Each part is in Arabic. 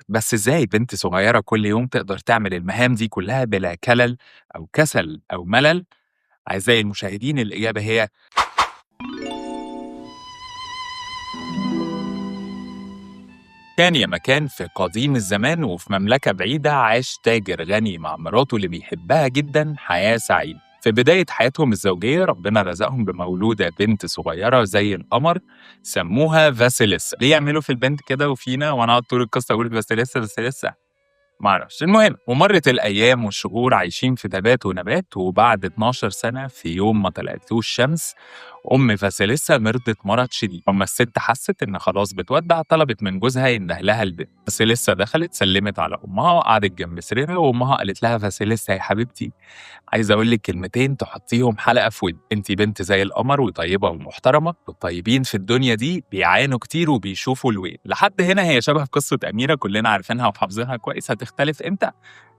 بس إزاي بنت صغيرة كل يوم تقدر تعمل المهام دي كلها بلا كلل أو كسل أو ملل؟ أعزائي المشاهدين، الإجابة هي كان يا مكان في قديم الزمان وفي مملكة بعيدة عاش تاجر غني مع مراته اللي بيحبها جدا حياة سعيدة. في بداية حياتهم الزوجية ربنا رزقهم بمولودة بنت صغيرة زي القمر سموها فاسيليسا. ليه يعملوا في البنت كده وفينا وأنا أقعد طول القصة أقول فاسيليسا فاسيليسا؟ معرفش. المهم، ومرت الأيام والشهور عايشين في تبات ونبات، وبعد 12 سنة في يوم ما طلعتلوش شمس أم فاسيليسا مرضت مرض شديد. أما الست حست إن خلاص بتودع طلبت من جوزها ينده لها البيت. فاسيليسا دخلت سلمت على أمها وقعدت جنب سريرها، وأمها قالت لها فاسيليسا يا حبيبتي، عايزة أقول لك كلمتين تحطيهم حلقة في ودنك. أنتِ بنت زي القمر وطيبة ومحترمة، والطيبين في الدنيا دي بيعانوا كتير وبيشوفوا الويل. لحد هنا هي شبه قصة أميرة كلنا عارفينها وحافظينها كويس. هتختلف إمتى؟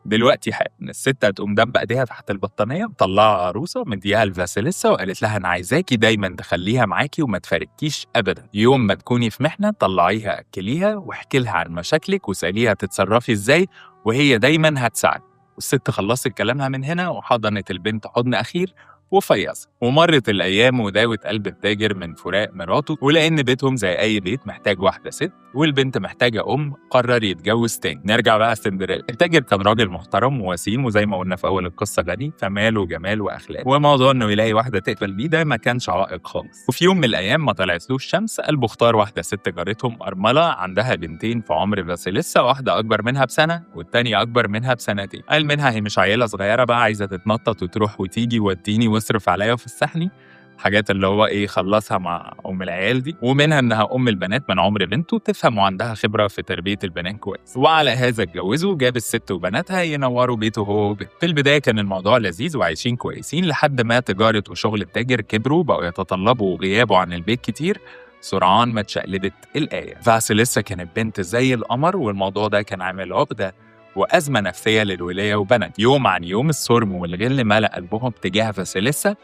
دلوقتي حالا. الست هتقوم دب ايديها تحت البطانيه مطلعه عروسه مديها لفاسيليسا وقالت لها انا عايزاكي دايما تخليها معاكي وما تفارقكيش ابدا. يوم ما تكوني في محنه طلعيها اكليها واحكي لها عن مشاكلك وساليها تتصرفي ازاي وهي دايما هتساعدك. والست خلصت كلامها من هنا وحضنت البنت حضن اخير وفيصت. ومرت الايام وداوت قلب التاجر من فراق مراته، ولان بيتهم زي اي بيت محتاج واحده ست والبنت محتاجه قرر يتجوز تاني. نرجع بقى سندريلا. التاجر كان راجل محترم ووسيم، وزي ما قلنا في اول القصه غني، فمال وجمال واخلاق، وموضوع انه يلاقي واحده تقبل بيه ده ما كانش عائق خالص. وفي يوم من الايام ما طلعتلوش شمس قلبه اختار واحده ست جارتهم ارمله عندها بنتين في عمر فاسيليسا، واحده اكبر منها بسنه والتانيه اكبر منها بسنتين. قال منها هي مش عيله صغيره بقى عايزه تتنطط وتروح وتيجي واديني واصرف عليا وفسحني، حاجات اللي هو خلصها مع العيال دي. ومنها انها البنات من عمر بنته تفهم وعندها خبره في تربيه البنات كويس. وعلى هذا اتجوزوا، جاب الست وبناتها ينوروا بيته هو وبنته. في البدايه كان الموضوع لذيذ وعايشين كويسين لحد ما تجاره وشغل التاجر كبروا بقوا يتطلبوا غيابه عن البيت كتير. سرعان ما اتشقلبت الايه. فاسيليسا كانت بنت زي القمر، والموضوع ده كان عامل عقده وازمه نفسيه للولايه وبنات. يوم عن يوم الصرم والغل ملأ قلبهم تجاه فاسيليسا.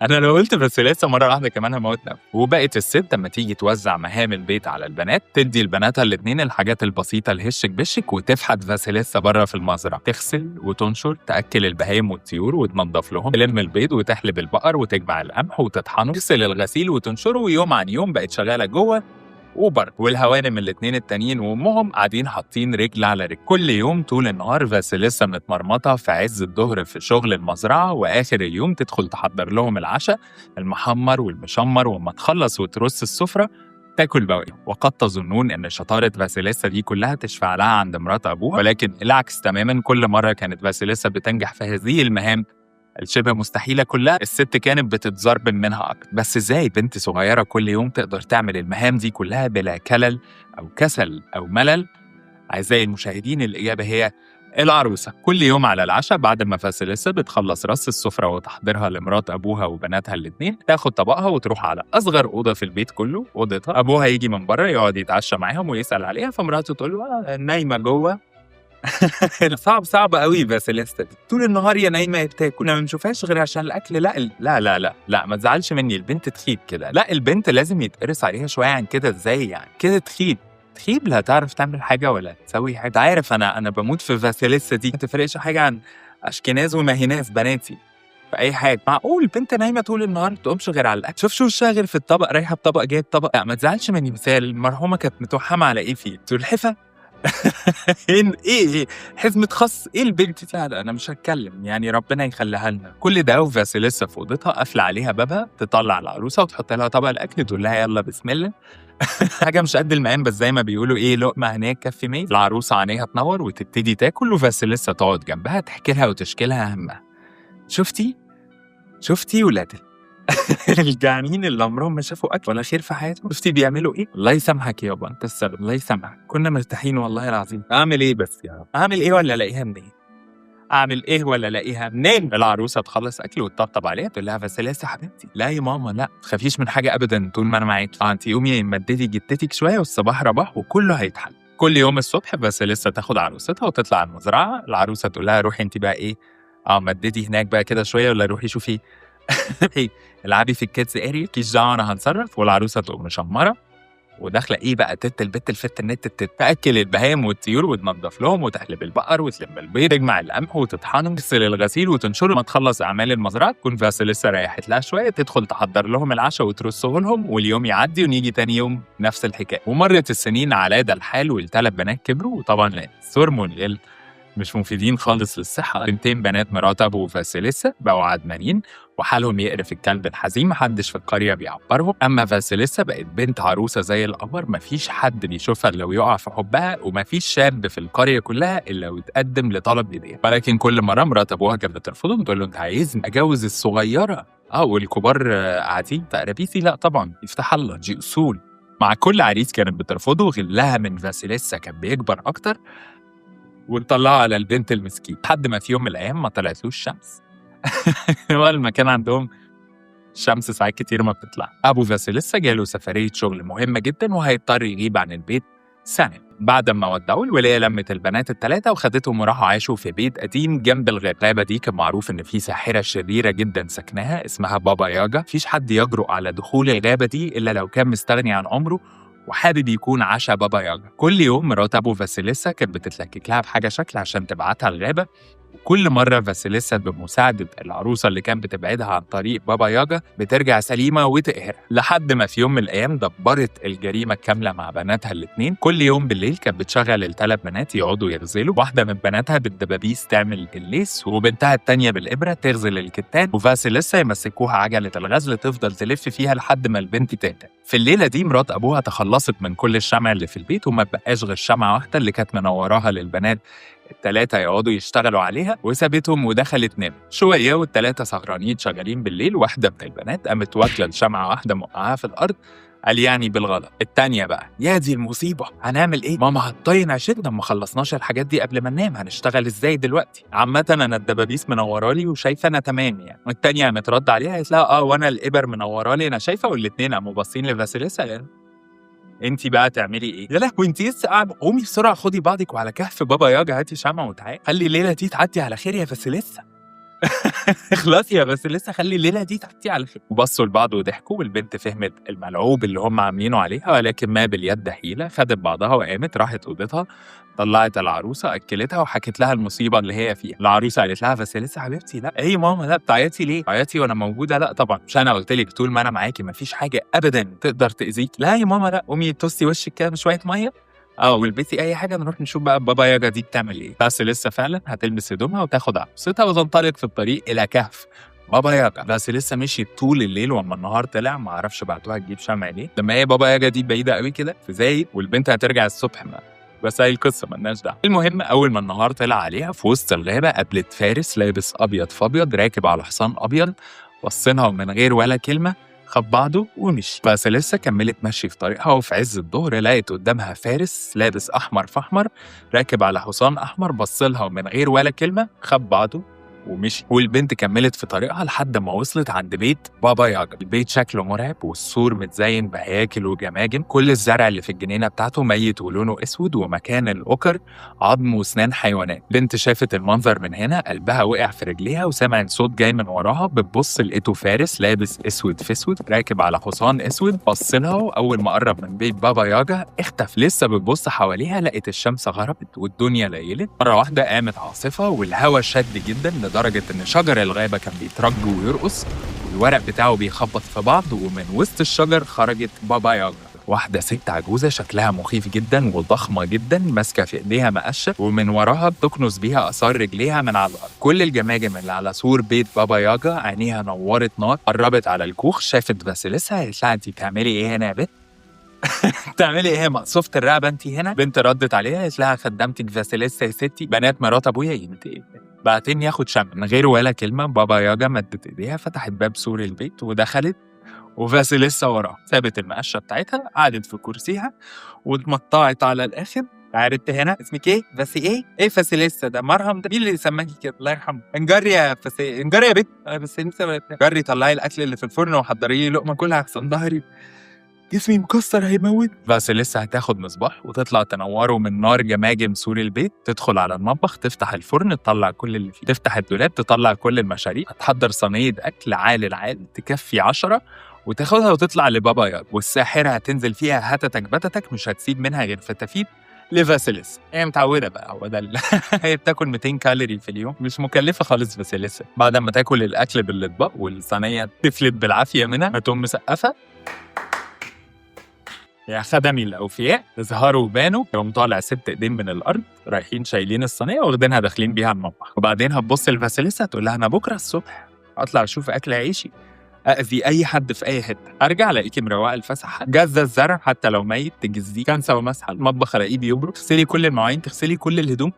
أنا لو قلت فاسيليسا مرة واحدة كمان هموت نفسي. وبقت الست لما تيجي توزع مهام البيت على البنات تدي لبناتها الاتنين الحاجات البسيطة الهشك بشك، وتفحت فاسيليسا بره في المزرعة تغسل وتنشر، تأكل البهايم والطيور وتنظف لهم، تلم البيض وتحلب البقر وتجمع القمح وتطحنه، تغسل الغسيل وتنشره. ويوم عن يوم بقت شغالة جوه وبره. والهوانم الاتنين التانيين وامهم قاعدين حاطين رجل على رجل. كل يوم طول النهار فاسيليسا متمرمطه في عز الظهر في شغل المزرعه، واخر اليوم تدخل تحضر لهم العشاء المحمر والمشمر، وما تخلص وترص السفره تاكل بواقي. وقد تظنون ان شطاره فاسيليسا دي كلها تشفع لها عند مرات ابوها، ولكن العكس تماما. كل مره كانت فاسيليسا بتنجح في هذه المهام الشبه مستحيلة كلها الست كانت بتتزربن منها أكتر. بس إزاي بنت صغيرة كل يوم تقدر تعمل المهام دي كلها بلا كلل أو كسل أو ملل؟ أعزائي المشاهدين، الإجابة هي العروسة. كل يوم على العشاء بعد ما فاسيليسا بتخلص رص السفرة وتحضيرها لمرات أبوها وبناتها الاتنين، تاخد طبقها وتروح على أصغر أوضة في البيت كله، أوضتها. أبوها يجي من بره يقعد يتعشى معاهم ويسأل عليها، فمراته تقول له نايمة جوه. صعب قوي فاسيليسا دي، طول النهار يا نايمه يا بتاكل، ما بنشوفهاش غير عشان الاكل. لا ما تزعلش مني، البنت تخيب كده. لا، البنت لازم يتقرص عليها شويه عن كده. ازاي يعني كده تخيب لا تعرف تعمل حاجه ولا تسوي حاجه. عارف انا بموت في فاسيليسا دي، ما تفرقش حاجه عن اشكناز وماهيناز بناتي في اي حاجه. معقول بنت نايمه طول النهار ما تقومش غير على الاكل؟ شوف وشها غير في الطبق، رايحه بطبق جايه بطبق. لا ما تزعلش مني، مثال المرحومه كانت متوحمه على ايه فيه سلحفه. ايه حزمة خص ايه البنت دي؟ لا انا مش هتكلم، يعني ربنا يخليها لنا. كل ده وفاسيليسا في اوضتها قافله عليها بابها، تطلع العروسه وتحط لها طبق الاكل تقول لها يلا بسم الله. حاجه مش قد المقام، بس زي ما بيقولوا لقمه هناك كفي 100. العروسه عينيها تنور وتبتدي تاكل، وفاسيليسا تقعد جنبها تحكي لها وتشكي لها همها. شفتي ولاد الجعانين اللي عمرهم ما شافوا اكل ولا خير في حياتهم، شفتي بيعملوا ايه؟ الله يسامحك يابا، انت السبب، الله يسامحك. كنا مرتاحين والله العظيم. اعمل ايه بس يا رب؟ اعمل ايه ولا الاقيها منين؟ العروسه تخلص اكل وتطبطب عليها تقول لها فاسيليسا حبيبتي، لا يا ماما لا تخافيش من حاجه ابدا طول ما انا معاكي. انت قومي مددي جدتك شويه والصباح رباح وكله هيتحل. كل يوم الصبح فاسيليسا تاخد عروستها وتطلع المزرعه. العروسه تقول لها روحي انت بقى مددي هناك بقى كده شويه، ولا روحي شوفي العبي في الكيدز اريا، مالكيش دعوه انا هنصرف. والعروسه تقوم مشمره وداخلة إيه بقى البت الفت إن أنت تأكل البهايم والطيور وتنضف لهم وتحلب البقر وتلم البيض، تجمع القمح وتطحنه، تغسل الغسيل وتنشره. ما تخلص أعمال المزرعة تكون فاسيليسا ريحت لها شوية، تدخل تحضر لهم العشاء وترصه لهم، واليوم يعدي ونيجي تاني يوم نفس الحكاية. ومرت السنين على ده الحال، والثلاث بنات كبروا، وطبعا الثرم والغل مش مفيدين خالص للصحة. بنتين بنات مرات أبو فاسيليسا بقوا عدمانين وحالهم يقرف الكلب الحزين، محدش في القرية بيعبرهم. أما فاسيليسا بقت بنت عروسة زي القمر، مفيش حد بيشوفها إلا ويقع في حبها، ومفيش شاب في القرية كلها إلا ويتقدم لطلب إيديها. ولكن كل مرة مرات أبوها كانت بترفضه، بتقول له أنت عايزني أجوز الصغيرة والكبار قاعدين في قرابيسي؟ لا طبعا، يفتح الله، دي أصول. مع كل عريس كانت بترفضه، غلها من فاسيليسا كان بيكبر أكتر ونطلعه على البنت المسكين. لحد ما في يوم من الأيام ما طلعتلوش شمس. هو المكان عندهم الشمس ساعات كتير ما بتطلع. أبو فاسيليسا جاله سفرية شغل مهمة جدا وهيضطر يغيب عن البيت سنة. بعد ما ودعوا الولاية لمت البنات الثلاثة وخدتهم وراحوا عاشوا في بيت قديم جنب الغابة. الغابة دي كان معروف إن في ساحرة شريرة جدا سكنها اسمها بابا ياجا. مفيش حد يجرؤ على دخول الغابة دي إلا لو كان مستغني عن عمره وحابب يكون عشا بابا ياجا. كل يوم مرات أبو فاسيليسا كانت بتتلكك لها بحاجة شكل عشان تبعتها الغابة، وكل مرة فاسيليسا بمساعدة العروسة اللي كانت بتبعدها عن طريق بابا ياجا بترجع سليمة وتقهرها. لحد ما في يوم من الأيام دبرت الجريمة كاملة مع بناتها الاتنين. كل يوم بالليل كانت بتشغل الثلاث بنات يقعدوا يغزلوا، واحدة من بناتها بالدبابيس تعمل الليس، وبنتها التانية بالإبرة تغزل الكتان، وفاسيليسا يمسكوها عجلة الغزل تفضل تلف فيها لحد ما البنت تهدى. في الليلة دي مرات أبوها تخلصت من كل الشمع اللي في البيت، وما بقاش غير شمعة واحدة اللي كانت منوراها للبنات التلاتة يقعدوا يشتغلوا عليها، وسابتهم ودخلت نام شوية. والتلاتة سهرانين شغالين بالليل، واحدة من البنات قامت واكلة الشمعة واحدة موقعاها في الأرض. قال يعني بالغلط. التانية بقى، يا دي المصيبة، هنعمل ايه؟ ماما هتطين عشتنا، ما خلصناش الحاجات دي قبل ما ننام، هنشتغل ازاي دلوقتي؟ عامة انا الدبابيس منورالي وشايفة انا تمام يعني. والتانية قامت رد عليها قالت لها وانا الإبر منورالي انا شايفة. والاتنين قاموا باصين لفاسيليسا، انت بقى تعملي ايه؟ يا لهوي انت لسه قاعده، قومي بسرعه خدي بعضك وعلى كهف بابا ياجا هاتي شمعة وتعالي، خلي الليله دي تعدي على خير يا فاسيليسا. خلاص يا فاسيليسا خلي الليله دي تعدي على خير. وبصوا لبعض وضحكوا، والبنت فهمت الملعوب اللي هم عاملينه عليها، ولكن ما باليد حيله. خدت بعضها وقامت راحت اوضتها، طلعت العروسه اكلتها وحكت لها المصيبه اللي هي فيها. العروسه قالت لها فاسيليسا حبيبتي لا ايه ماما لا بتعيطي ليه؟ عيطي وانا موجوده؟ لا طبعا، مش انا قلت لك طول ما انا معاكي مفيش حاجه ابدا تقدر تاذيك؟ لا يا ماما لا، قومي توصي وشك كده بشويه ميه والبسي اي حاجه نروح نشوف بقى بابا ياجا دي بتعمل ايه. فاسيليسا فعلا هتلبس هدومها وتاخد عروستها وتنطلق في الطريق الى كهف بابا ياجا. فاسيليسا مشيت طول الليل، واما النهار طلع ما اعرفش بعتوها تجيب شمع ليه، لما هي بابا ياجا دي بعيده قوي كده في زايد، والبنت هترجع الصبح بس هي القصه مالناش دعوه. المهم اول ما النهار طلع عليها في وسط الغابه قابلت فارس لابس ابيض فابيض راكب على حصان ابيض، بصينها ومن غير ولا كلمه خد بعضه ومشي. فاسيليسا كملت مشي في طريقها، وفي عز الظهر لقيت قدامها فارس لابس احمر في احمر راكب على حصان احمر، بصلها ومن غير ولا كلمه خد بعضه ومشي. والبنت كملت في طريقها لحد ما وصلت عند بيت بابا ياجا. البيت شكله مرعب، والسور متزين بهياكل وجماجم، كل الزرع اللي في الجنينه بتاعته ميت ولونه اسود، ومكان الاوكر عظم واسنان حيوانات. بنت شافت المنظر من هنا قلبها وقع في رجليها، وسمعت صوت جاي من وراها. بتبص لقيته فارس لابس اسود في اسود راكب على حصان اسود، بصلها، واول ما قرب من بيت بابا ياجا اختفى. لسه بتبص حواليها لقيت الشمس غربت والدنيا ليلت. مره واحده قامت عاصفه والهواء شد جدا لدرجة إن شجر الغابة كان بيترج ويرقص، والورق بتاعه بيخبط في بعض، ومن وسط الشجر خرجت بابا ياجا، واحدة ست عجوزة شكلها مخيف جدا وضخمة جدا، ماسكة في إيديها مقشة، ومن وراها بتكنس بيها آثار رجليها من على الأرض. كل الجماجم اللي على سور بيت بابا ياجا عينيها نورت نار. قربت على الكوخ شافت فاسيليسا، قالت لها أنتِ بتعملي إيه هنا يا بنت؟ بتعملي ايه مقصوفة الرقبة انت هنا؟ بنت ردت عليها قالت لها خدمتك فاسيليسا يا ستي، بنات مرات ابويا ينتقم، بعتني ياخد شمع. من غير ولا كلمة بابا ياجا مدت ايديها فتحت باب سور البيت ودخلت، وفاسيليسا وراها. سابت المقشة بتاعتها قعدت في كرسيها واتمطعت على الاخر. عرفت هنا اسمك ايه؟ بس ايه فاسيليسا ده؟ مرهم ده مين اللي سماكي كده؟ الله يرحمه. انجري يا انجري يا بنت. بس انجري طلعي الاكل اللي في الفرن وحضري لي لقمه كلها احسن ظهري جسمي مكسر هيموت. بس لسه هتاخد مصباح وتطلع تنوره من نار جماجم سور البيت، تدخل على المطبخ تفتح الفرن تطلع كل اللي فيه، تفتح الدولاب تطلع كل المشاريب، هتحضر صينية أكل عال العال تكفي 10، وتاخدها وتطلع لبابا ياجا، والساحرة هتنزل فيها هتتك بتتك مش هتسيب منها غير فتافيت لفاسيليسا. هي متعودة بقى، هو ده هي بتاكل 200 كالوري في اليوم، مش مكلفة خالص فاسيليسا. بعد ما تاكل الأكل بالأطباق والصينية تفلت بالعافية منها، هتقوم مسقفة: يا خدمي الأوفياء اظهروا وبانوا. يقوم طالع 6 إيدين من الأرض رايحين شايلين الصينية واخدينها داخلين بيها المطبخ. وبعدين هتبص لفاسيليسا تقول لها: أنا بكرة الصبح أطلع أشوف أكل عيشي، أذي أي حد في أي حتة، أرجع ألاقيكي مروقة الفسحة، جازة الزرع حتى لو ميت تجزيه، كنسة ومسحة المطبخ ألاقيه بيبرد، تغسلي كل المواعين، تغسلي كل الهدوم.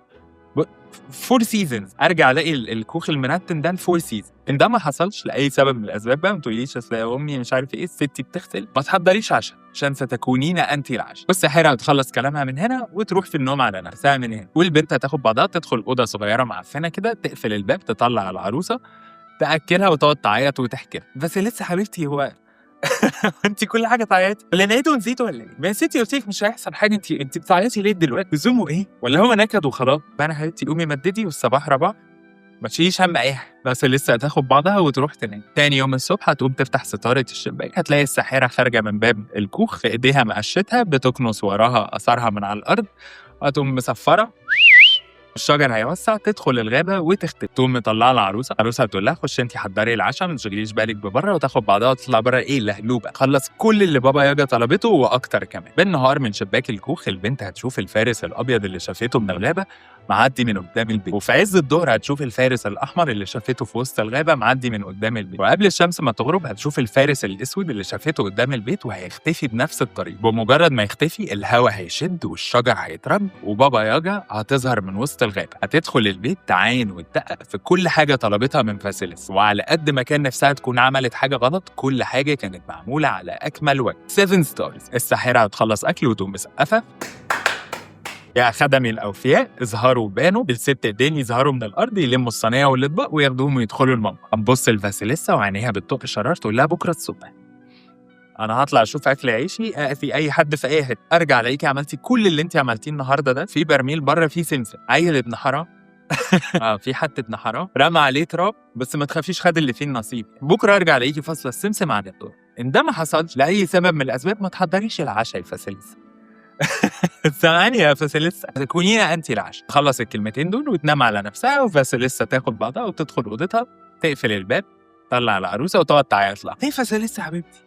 4 سيزونز أرجع ألاقي الكوخ المنتن ده 4 سيزون. إن ده ما حصلش لأي سبب من الأسباب بقى، ما تقوليش أصل يا أمي مش عارف إيه ستي بتغسل، ما تحضريش عشاء عشان ستكونين أنتِ العشاء. والساحرة هتخلص كلامها من هنا وتروح في النوم على نفسها من هنا، والبنت هتاخد بعضها تدخل أوضة صغيرة معفنة كده، تقفل الباب، تطلع العروسة، تأكلها وتقعد تعيط وتحكي لها: بس لسه حبيبتي هو انت كل حاجه تعيطي ولا نعيده ونسيته ولا ايه؟ ما يا ستي قلت لك مش هيحصل حاجه، انت بتعيطي ليه دلوقتي؟ لزومه ايه؟ ولا هو نكد وخلاص؟ فانا حبيبتي قومي مددي والصباح رباح، ما تشيليش هم اي حاجه. بس لسه هتاخد بعضها وتروح تنام. تاني يوم الصبح هتقوم تفتح ستاره الشباك، هتلاقي الساحره خارجه من باب الكوخ، في ايديها مقشتها بتكنس وراها اثرها من على الارض، هتقوم مسفره، الشجر هيوسع، تدخل الغابه وتختفي. تقوم مطلعه العروسه هتقول لها: خش انت حضري العشاء، ما تشغليش بالك ببره، وتاخد بعضها وتطلع بره ايه لهلوبه، خلص كل اللي بابا ياجا طلبته واكتر كمان. بالنهار من شباك الكوخ البنت هتشوف الفارس الابيض اللي شافته من الغابه معدي من قدام البيت، وفي عز الظهر هتشوف الفارس الاحمر اللي شافته في وسط الغابه معدي من قدام البيت، وقبل الشمس ما تغرب هتشوف الفارس الاسود اللي شافته قدام البيت وهيختفي بنفس الطريق. بمجرد ما يختفي الهواء هيشد والشجر هيترب وبابا ياجا هتظهر من وسط الغابه، هتدخل البيت تعاين وتدقق في كل حاجه طلبتها من فاسيليس، وعلى قد ما كان نفسها تكون عملت حاجه غلط، كل حاجه كانت معموله على اكمل وجه. 7 ستارز. الساحره هتخلص اكل وتقوم مسقفه: يا خدمي الأوفياء اظهروا وبانوا. ال6 إيدين يظهروا من الأرض، يلموا الصينية والأطباق وياخدوهم ويدخلوا المطبخ. هتبص لفاسيليسا وعينيها بتطق شرار تقول لها: بكرة الصبح أنا هطلع أشوف أكل عيشي، أقفي أي حد في أي حتة، أرجع ألاقيكي عملتي كل اللي أنت عملتيه النهارده ده. في برميل بره فيه سمسم، عيل ابن حرام في حد ابن حرام رمى عليه تراب، بس ما تخافيش خد اللي فيه النصيب. بكرة أرجع ألاقيكي فاصلة السمسم عن الدور. إن ده ما حصلش لأي سبب من الأسباب، ما تحضريش العشاء يا فاسيليسا. سامعني يا فاسيليسا، تكونينا انت العشاء. تخلص الكلمتين دول وتنام على نفسها، وفاسيليسا تاخد بعضها وتدخل اوضتها، تقفل الباب، تطلع العروسه وتقعد تعيط لها: ايه فاسيليسا حبيبتي؟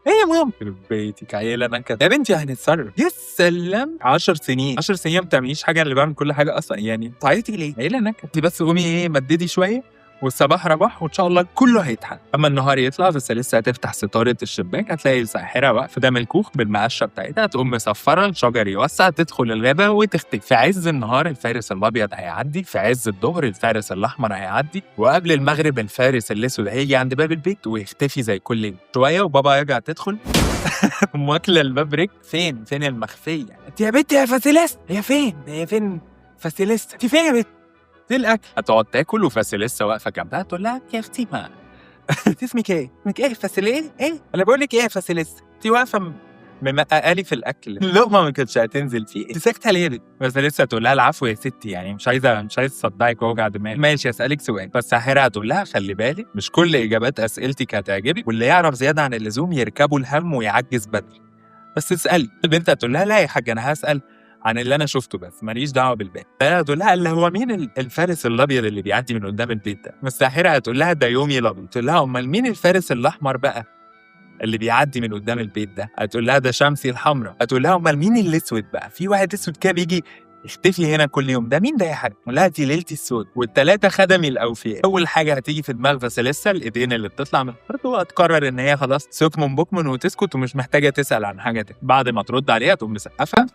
ايه يا ماما؟ يخرب بيتك عيله نكد يا بنتي، هنتصرف. يا سلام، 10 سنين 10 سنين ما بتعمليش حاجه، اللي بعمل كل حاجه اصلا، يعني تعيطي ليه؟ عيله نكد. انت بس قومي ايه مددي شويه والصباح رباح وان شاء الله كله هيتحل. اما النهار يطلع فاسيليسا هتفتح ستاره الشباك، هتلاقي الساحره واقفه قدام الكوخ بالمقشه بتاعتها، تقوم مسفره، الشجر يوسع، تدخل الغابه وتختفي. في عز النهار الفارس الابيض هيعدي، في عز الظهر الفارس الاحمر هيعدي، وقبل المغرب الفارس الاسود هيجي عند باب البيت ويختفي زي كل يوم شويه. وبابا يرجع تدخل واكله الباب رجل: فين المخفيه؟ انت يا بنتي يا فاسيليسا، هي فين فاسيليسا؟ انت فين يا بنت؟ دي الاكل. هتقعد تاكل وفاسيليسا واقفه جنبها تقول لها: يا اختي ما اسمك ايه؟ اسمك ايه فاسيليسا؟ ايه؟ انا بقول لك ايه يا فاسيليسا؟ انت واقفه ممققالي في الاكل، اللقمه ما كانتش هتنزل فيه، انت ساكته ليه يا بنت؟ فاسيليسا تقول لها: العفو يا ستي، يعني مش عايزه تصدعك ووجع دماغ. ماشي اسالك سؤال. فالساحره هتقول لها: خلي بالك مش كل اجابات اسئلتك هتعجبك، واللي يعرف زياده عن اللزوم يركبوا الهم ويعجز بدري، بس اسالي. البنت هتقول لها: لا يا حاجه انا هسال عن اللي انا شفته بس ماليش دعوه بالباقي. هتقول لها: اللي هو مين الفارس الابيض اللي بيعدي من قدام البيت ده؟ الساحره هتقول لها: ده يومي الابيض. تقول لها: امال مين الفارس الاحمر بقى اللي بيعدي من قدام البيت ده؟ هتقول لها: ده شمسي الحمراء. هتقول لها: امال مين الاسود بقى؟ في واحد اسود كده بيجي يختفي هنا كل يوم، ده مين ده يا حاج؟ تقول لها: دي ليلتي السود. والثلاثه خدمي الاوفياء. اول حاجه هتيجي في دماغ فاسيليسا الايدين اللي بتطلع من الارض، وهتقرر ان هي خلاص سكمن بكمن وتسكت ومش محتاجه تسال عن حاجه تاني. بعد ما ترد عليها تقوم مسقفه: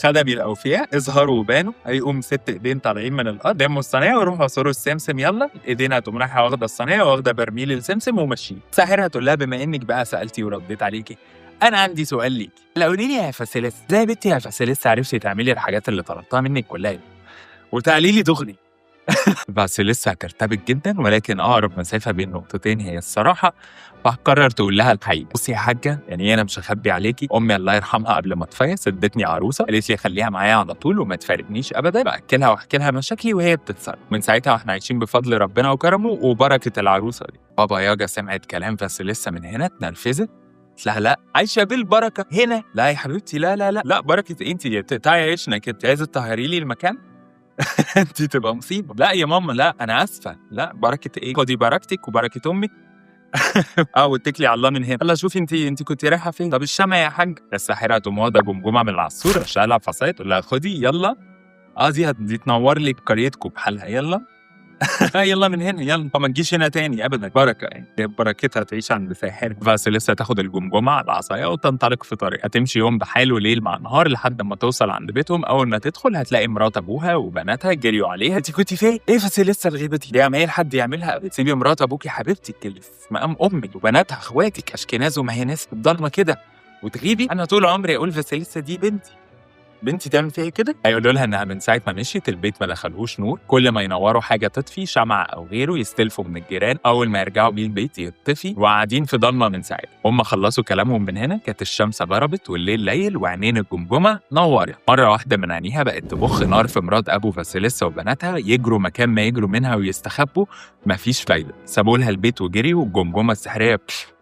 خدمي الأوفياء اظهروا وبانوا. هيقوم 6 إيدين طالعين من الأرض، يموا الصينية ويروحوا يعصروا السمسم. يلا الإيدين هتقوم رايحة واخدة الصينية واخدة برميل السمسم وماشيين. الساحرة هتقول لها: بما إنك بقى سألتي ورديت عليكي، أنا عندي سؤال ليكي. لا قولي لي يا فاسيليسا، إزاي يا بنتي يا فاسيليسا عرفتي تعملي الحاجات اللي طلبتها منك كلها وتعالي لي دغري؟ فاسيليسا هترتبك جدا، ولكن أقرب مسافة بين نقطتين هي الصراحة، فهتقرر تقول لها الحقيقة. بصي يا حاجة، يعني أنا مش هخبي عليكي، أمي الله يرحمها قبل ما تفيص ادتني عروسة، قالت لي خليها معايا على طول وما تفارقنيش أبدا، بأكلها وأحكي لها مشاكلي وهي بتتصرف. من ساعتها واحنا عايشين بفضل ربنا وكرمه وبركة العروسة دي. بابا ياجا سمعت كلام فاسيليسا من هنا اتنرفزت، قلت لها لا، عايشة بالبركة هنا. لا يا حبيبتي، لا لا لا لا، بركة إيه؟ أنت تقطعي عيشنا كده، عايزة تطهري لي المكان؟ أنتِ تبقى مصيبة. لأ يا ماما لأ، أنا آسفة، لأ بركة إيه؟ خدي بركتِك وبركة أمِّك واتكلي على الله من هنا. يالّا شوفي أنتِ كنتِ رايحة فين؟ طب الشمع يا حاجة. الساحرة تقوم واخدة جمجمة من العصفورة شايلها في عصاية تقول لها خدي يالّا، دي تنور لِك قريتكم بحالها، يالّا. يالّا من هنا يالّا، وما تجيش هنا تاني أبدًا، بركة يعني، هي ببركتها تعيش عند ساحر. فاسيليسا تاخد الجمجمة على العصاية وتنطلق في طريقها، تمشي يوم بحاله ليل مع نهار لحد ما توصل عند بيتهم. أول ما تدخل هتلاقي مرات أبوها وبناتها جريوا عليها، أنتِ كنتِ فين؟ إيه فاسيليسا الغيبة دي؟ دي عمايل حد يعملها أبدا، سيبي مرات أبوكِ يا حبيبتي اللي في مقام أمِّك وبناتها أخواتِك أشكناز ومهيناز في الضلمة كده وتغيبي. أنا طول عمري أقول فاسيليسا دي بنتي تعمل فيها كده. هيقولوا لها انها من ساعه ما مشيت البيت ما دخلوش نور، كل ما ينوروا حاجه تطفي، شمعة او غيره، يستلفوا من الجيران، اول ما يرجعوا بيه البيت يطفي، وقاعدين في ضلمه من ساعتها. هم خلصوا كلامهم من هنا، كانت الشمس غربت والليل ليل وعينين الجمجمه نورت. مره واحده من عينيها بقت تبخ نار في مراد ابو فاسيليسا وبناتها، يجروا مكان ما يجروا منها ويستخبوا، مفيش فايده، سابوا لها البيت وجريوا، والجمجمه السحريه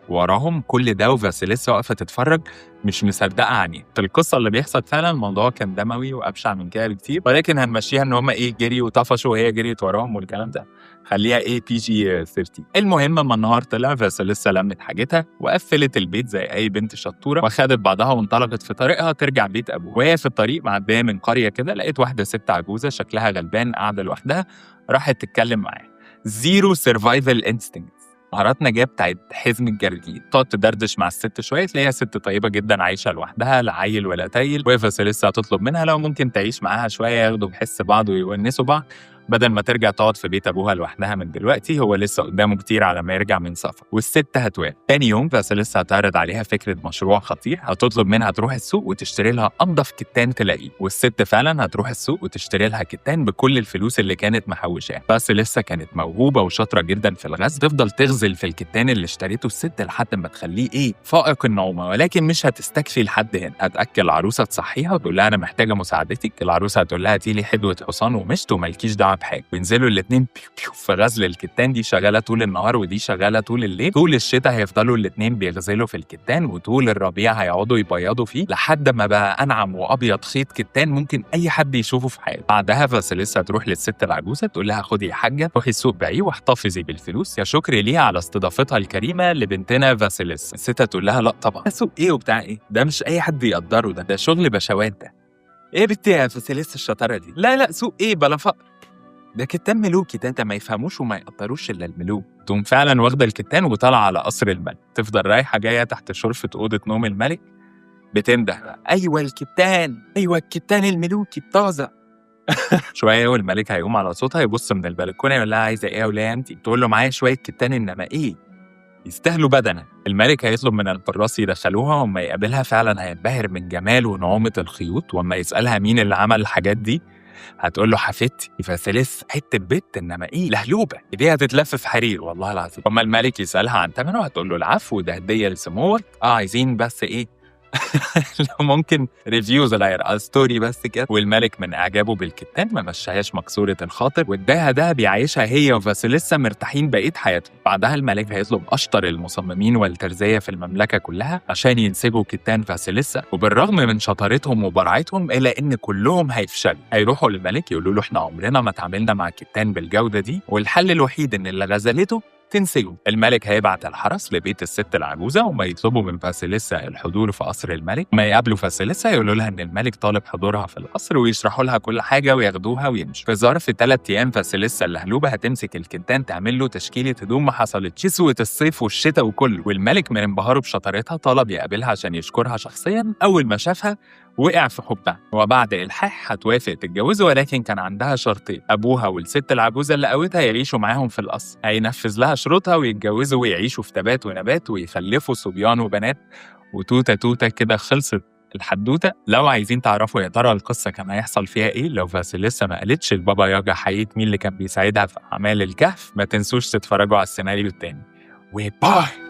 وراهم. كل ده وفاسيليسا واقفه تتفرج مش مصدقه عينيها. في القصه اللي بيحصل فعلا الموضوع كان دموي وابشع من كده بكتير، ولكن هنمشيها ان هم جريوا وطفشوا وهي جريت وراهم والكلام ده، خليها PG-13. المهم اما النهار طلع فاسيليسا لمت حاجتها وقفلت البيت زي اي بنت شطوره، وخدت بعضها وانطلقت في طريقها ترجع بيت ابوها. وهي في الطريق معديه من قريه كده، لقيت واحده ست عجوزه شكلها غلبان قاعده لوحدها، راحت تتكلم معاها. زيرو سرفايفل انستنكت، مهارات نجاة بتاعت حزم الجرجير. تقعد تدردش مع الست شويه، تلاقيها ست طيبه جدا عايشه لوحدها، لا عيل ولا تايل. وفاسيليسا هتطلب منها لو ممكن تعيش معاها شويه، ياخدوا بحس بعض ويونسوا بعض، بدل ما ترجع تقعد في بيت ابوها لوحدها من دلوقتي، هو لسه قدامه كتير على ما يرجع من سفر. والست هتوافق. تاني يوم فاسيليسا هتعرض عليها فكره مشروع خطير، هتطلب منها تروح السوق وتشتري لها انضف كتان تلاقيه. والست فعلا هتروح السوق وتشتري لها كتان بكل الفلوس اللي كانت محوشاها. فاسيليسا كانت موهوبه وشاطره جدا في الغزل، تفضل تغزل في الكتان اللي اشتريته الست لحد ما تخليه فائق النعومه. ولكن مش هتستكفي لحد هنا، هتاكل العروسه تصحيها وتقول لها انا محتاجه مساعدتك. العروسه هتقول لها هاتي لي حدوه حصان ومشط ومالكيش دعوه بحاجه. وينزلوا الاثنين بيو بيو في غزل الكتان، دي شغاله طول النهار ودي شغاله طول الليل. طول الشتاء هيفضلوا الاثنين بيغزلوا في الكتان، وطول الربيع هيقعدوا يبيضوا فيه لحد ما بقى انعم وابيض خيط كتان ممكن اي حد يشوفه في حياته. بعدها فاسيليسا تروح للست العجوزه تقول لها خدي يا حاجه، روحي السوق بيعيه واحتفظي بالفلوس يا شكر ليها على استضافتها الكريمه لبنتنا فاسيليسا. الست تقول لها لا طبعا، سوق ايه وبتاع ايه، ده مش اي حد يقدره، ده شغل بشوات ده. ايه بنتي يا فاسيليسا الشطاره دي؟ لا سوق ايه بلا فقر، ده كتان ملوكي، ده ما يفهموش وما يقدروش الا الملوك. تقوم فعلا واخده الكتان وطالعه على قصر الملك، تفضل رايحه جايه تحت شرفه اوضه نوم الملك بتنده ايوه الكتان، ايوه الكتان الملوكي الطازه. شويه والملك هيقوم على صوتها، يبص من البلكونه يقول لها عايزه ايه يا ولايه انت؟ تقول له معايا شويه كتان انما يستاهلوا بدنه. الملك هيطلب من الحراس يدخلوها، وما يقابلها فعلا هينبهر من جمال ونعومه الخيوط. وما يسالها مين اللي عمل الحاجات دي، هتقول له حفيدتي فاسيليسا، حته بت انما لهلوبه، ايديها تتلف في حرير والله العظيم. اما الملك يسالها عن ثمنه هتقول له العفو، ده هديه لسموك، عايزين بس لو ممكن ريفيو صغير على ستوري بس كده. والملك من اعجابه بالكتان ما مشاهاش مكسوره الخاطر، واداها ده بيعيشها هي وفاسيليسا مرتاحين بقيه حياتهم. بعدها الملك هيطلب اشطر المصممين والترزيه في المملكه كلها عشان ينسجوا كتان فاسيليسا، وبالرغم من شطارتهم وبراعتهم الا ان كلهم هيفشلوا. هيروحوا للملك يقولوا له احنا عمرنا ما اتعاملنا مع كتان بالجوده دي، والحل الوحيد ان اللي غزلته تنسجوا. الملك هيبعت الحرس لبيت الست العجوزه، وما يطلبوا من فاسيليسا الحضور في قصر الملك. ما يقابلوا فاسيليسا يقولوا لها ان الملك طالب حضورها في القصر، ويشرحوا لها كل حاجه وياخدوها ويمشوا. في ظرف 3 ايام فاسيليسا اللهلوبه هتمسك الكتان تعمل له تشكيله هدوم ما حصلتش سوة الصيف والشتاء وكله. والملك من انبهاره بشطارتها طلب يقابلها عشان يشكرها شخصيا. اول ما شافها وقع في حبها، وبعد إلحاح هتوافق تتجوزه، ولكن كان عندها شرطين: أبوها والست العجوزة اللي قوتها يعيشوا معاهم في القصر، هينفذ لها شروطها ويتجوزوا ويعيشوا في تبات ونبات ويخلفوا صبيان وبنات. وتوتة توتة كده خلصت الحدوتة. لو عايزين تعرفوا يا ترى القصة كان هيحصل فيها إيه لو فاسيليسا ما قالتش لبابا ياجا حقيقة مين اللي كان بيساعدها في أعمال الكهف، ما تنسوش تتفرجوا على السيناريو التاني. وباي.